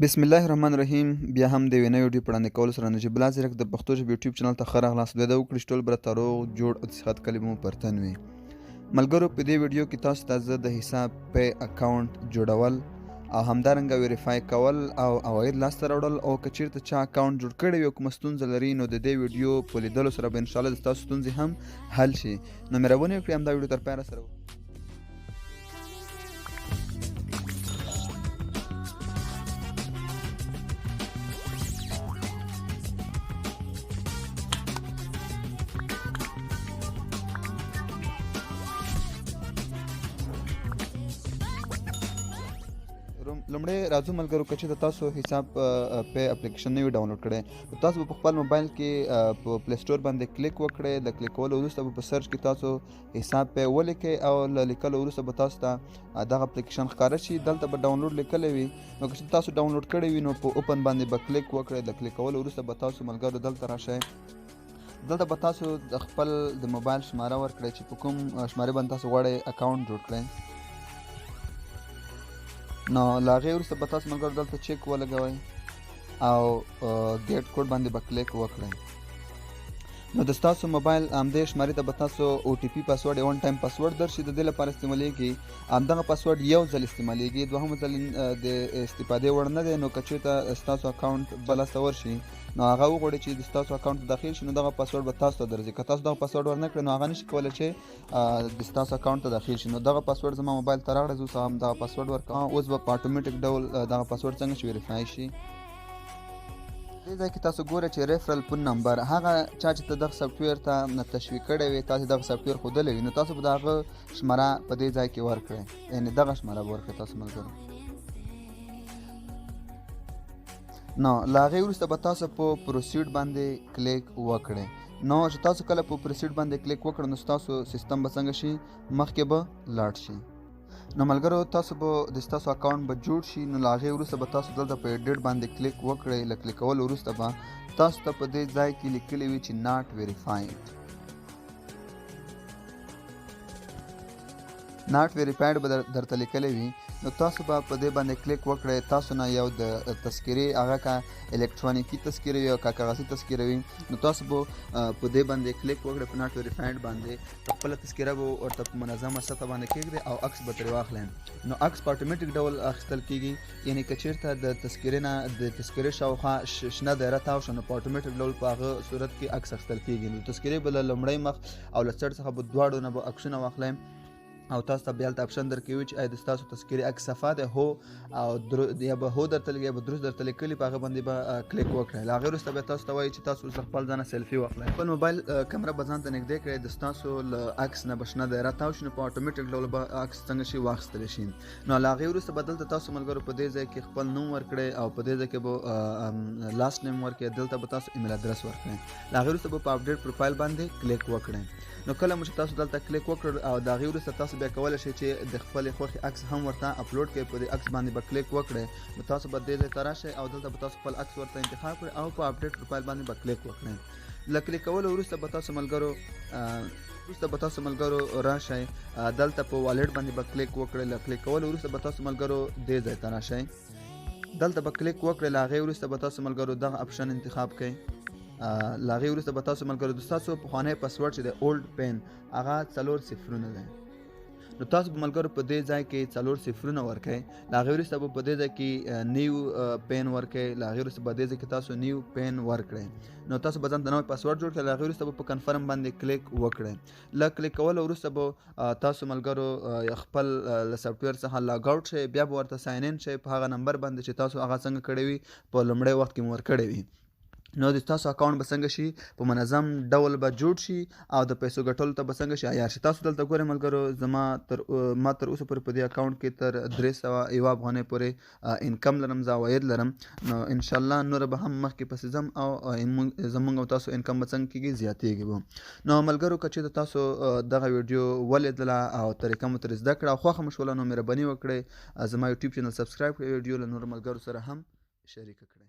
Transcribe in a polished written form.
بسم الله الرحمن الرحیم. بیا هم د یوې نوې ویډیو په وړاندې کولو سره نجیب الله زیرک د پښتو ژبې یوټیوب چینل ته ښه راغلاست. د ده وکړئ چې ټول برته روغ جوړ او د صحت کلي مو پر تن وي. ملګرو، په دې ویډیو کې تاسو ته زه د حساب پی اکاونټ جوړول او همدارنګه ویریفای کول او عواید لاسته راوړل، او که چیرته چا اکاونټ جوړ کړی وي او کومه ستونزه لري، نو د دې ویډیو په لیدلو سره به انشاءالله د ستاسو ستونزې هم حل شي. نو مهرباني وکړئ همدا ویډیو تر پایه راسره لومړی راځو ملګرو، که چېرته تاسو حساب پی اپلیکیشن نه وي ډاونلوډ کړی، نو تاسو به په خپل موبایل کې په پلی سټور باندې کلیک وکړئ. د کلیک کولو وروسته به په سرچ کې تاسو حساب پی ولیکئ او له لیکلو وروسته به تاسو ته دغه اپلیکیشن ښکاره شي. دلته به ډاونلوډ لیکلی وي، نو که چېرته تاسو ډاونلوډ کړی وي نو په اوپن باندې به کلیک وکړئ. د کلیک کولو وروسته به تاسو ملګرو دلته راشئ. دلته به تاسو د خپل د موبایل شماره ورکړئ چې په کوم شمارې باندې تاسو غواړئ اکاونټ جوړ کړئ. نو له هغې وروسته به تاسو ملګرو دلته چیک ولګوئ او ګیټ کوډ باندې به کلیک وکړئ. نو د ستاسو موبایل همدې شمارې ته به تاسو او ټي پي پاسورډ یا ون ټایم پاسورډ درشي. د دې لپاره استعمالیږي همدغه پاسورډ یو ځل استعمالیږي، دوهم ځل د استفادې وړ نه دی. نو که چېرته ستاسو اکاونټ بله ته ورشي نو هغه وغواړي چې د ستاسو اکاونټ ته داخل شي، نو دغه پاسورډ به تاسو ته درځي. که تاسو دغه پاسورډ ورنه کړئ نو هغه نشي کولی چې د ستاسو اکاونټ ته داخل شي. نو دغه پاسورډ زما موبایل ته راغلی، زه اوس هم دغه پاسورډ ورکوم. اوس به په اتوماتیک ډول دغه پاسورډ څنګه چې ویریفای شي. دې ځای کې تاسو ګورئ چې ریفرل پون نمبر، هغه چا چې ته دغه سافټویر ته تشویق کړی وي، تاسې دغه سافټویر ښودلی وي، نو تاسو به د هغه شماره په دې ځای کې ورکړئ، یعنې دغه شماره به ورکړئ تاسو ملګرو. نو له هغې وروسته به تاسو په پروسیډ باندې کلیک وکړئ. نو چې تاسو کله په پروسیډ باندې کلیک وکړئ نو ستاسو سیستم به څنګه شي، مخکې به لاړ شي. نو ملګرو تاسو به د ستاسو اکاونټ به جوړ شي. نو له هغې وروسته به تاسو دلته په ایډیټ باندې کلیک وکړئ. له کلیک کولو وروسته به تاسو ته په دې ځای کې لیکلي وي چې ناټ ویریفاید. ناټ ویریفاید به درته لیکلی وي، نو تاسو به په دې باندې کلیک وکړئ. تاسو نه یو د تذکرې هغه که الکترونیکي تذکره وي او که کاغذي تذکره وي، نو تاسو به په دې باندې کلیک وکړئ په ناټ ویریفاید باندې. خپله تذکره به ورته په منظمه سطح باندې کېږدئ او عکس به ترې واخلئ. نو عکس په اتوماتیک ډول اخیستل کېږي، یعنې که چېرته د تذکرې نه د تذکرې شاوخوا شنه دایره تاو شوه نو په اتوماتیک ډول په هغه صورت کې عکس اخیستل کېږي. نو تذکرې به له لومړی مخ او له څټ څخه به دواړو نه به عکسونه واخلئ او تاسو ته بیا هلته اپشن درکوي چې آیا د ستاسو تذکرې عکس صفا دی، هو او یا به هو درته یا به دروست درته لیکلي، په هغه باندې به کلیک وکړئ. له هغې وروسته بیا تاسو ته وایي چې تاسو اوس خپل ځانه سیلفي واخلئ. خپل موبایل کمره به ځان ته نږدې کړئ، د ستاسو له عکس نه به شنه دایره تاو شي، نو په اتوماتیک ډول به عکس څنګه شي واخیستلی شي. نو له هغې وروسته به دلته تاسو ملګرو په دې ځای کې خپل نوم ورکړئ او په دې ځای کې به لاست نیم ورکړئ. دلته به تاسو ایمیل ادرس ورکړئ. له هغې وروسته به په اپډیټ پروفایل باندې کلیک وکړئ. نو کله مو چې تاسو دلته کلیک وکړ او د هغې وروسته تاسو بیا کولی شئ چې د خپلې خوښې عکس هم ورته اپلوډ کړئ. په دې عکس باندې به کلیک وکړئ، نو تاسو به دې ځای ته راشئ او دلته به تاسو خپل عکس ورته انتخاب کړئ او په اپډیټ پروفایل باندې به کلیک وکړئ. له کلیک کولو وروسته به تاسو ملګرو راشئ، دلته په والټ باندې به کلیک وکړئ. له کلیک کولو وروسته به تاسو ملګرو دې ځای ته راشئ، دلته به کلیک وکړئ. له هغې وروسته به تاسو ملګرو دغه اپشن انتخاب کړئ. له هغې وروسته به تاسو ملګرو د ستاسو پخوانی پاسورډ چې د اولډ پین هغه 4 صفرونه دی، نو تاسو به ملګرو په دې ځای کې 4 صفرونه ورکئ. له هغې وروسته به په دې ځای کې نیو پین ورکئ. له هغې وروسته به دې ځای کې تاسو نیو پین ورکړئ. نو تاسو به ځان ته نوی پاسورډ جوړ کړئ. له هغې وروسته به په کنفرم باندې کلیک وکړئ. له کلیک کولو وروسته به تاسو ملګرو خپل له سافټویر څخه لاګ آوټ شئ، بیا به ورته ساین ان شئ په هغه نمبر باندې چې تاسو هغه څنګه کړی وي په لومړی وخت کې مو ورکړی وي. نو د تاسو اکاونټ به څنګه شي، په منظم ډول به جوړ شي او د پیسو ګټلو ته به څنګه شي عیار شي. تاسو دلته ګورئ ملګرو، ما تر اوسه پورې په دې اکاونټ کې تر 301 افغانۍ پورې انکم لرم، زه عواید لرم. نو انشاءالله نوره به هم مخکې پسې ځم او زمونږ او تاسو انکم به څنګه کېږي، زیاتېږي به. نو ملګرو که چېرته تاسو دغه ویډیو ولیدله او طریقه مو ترې زده کړه او خوښه مو شوله، نو مهرباني وکړئ زما یوټیوب چینل سبسکرایب کړئ، ویډیو له نورو ملګرو سره هم شریکه کړئ.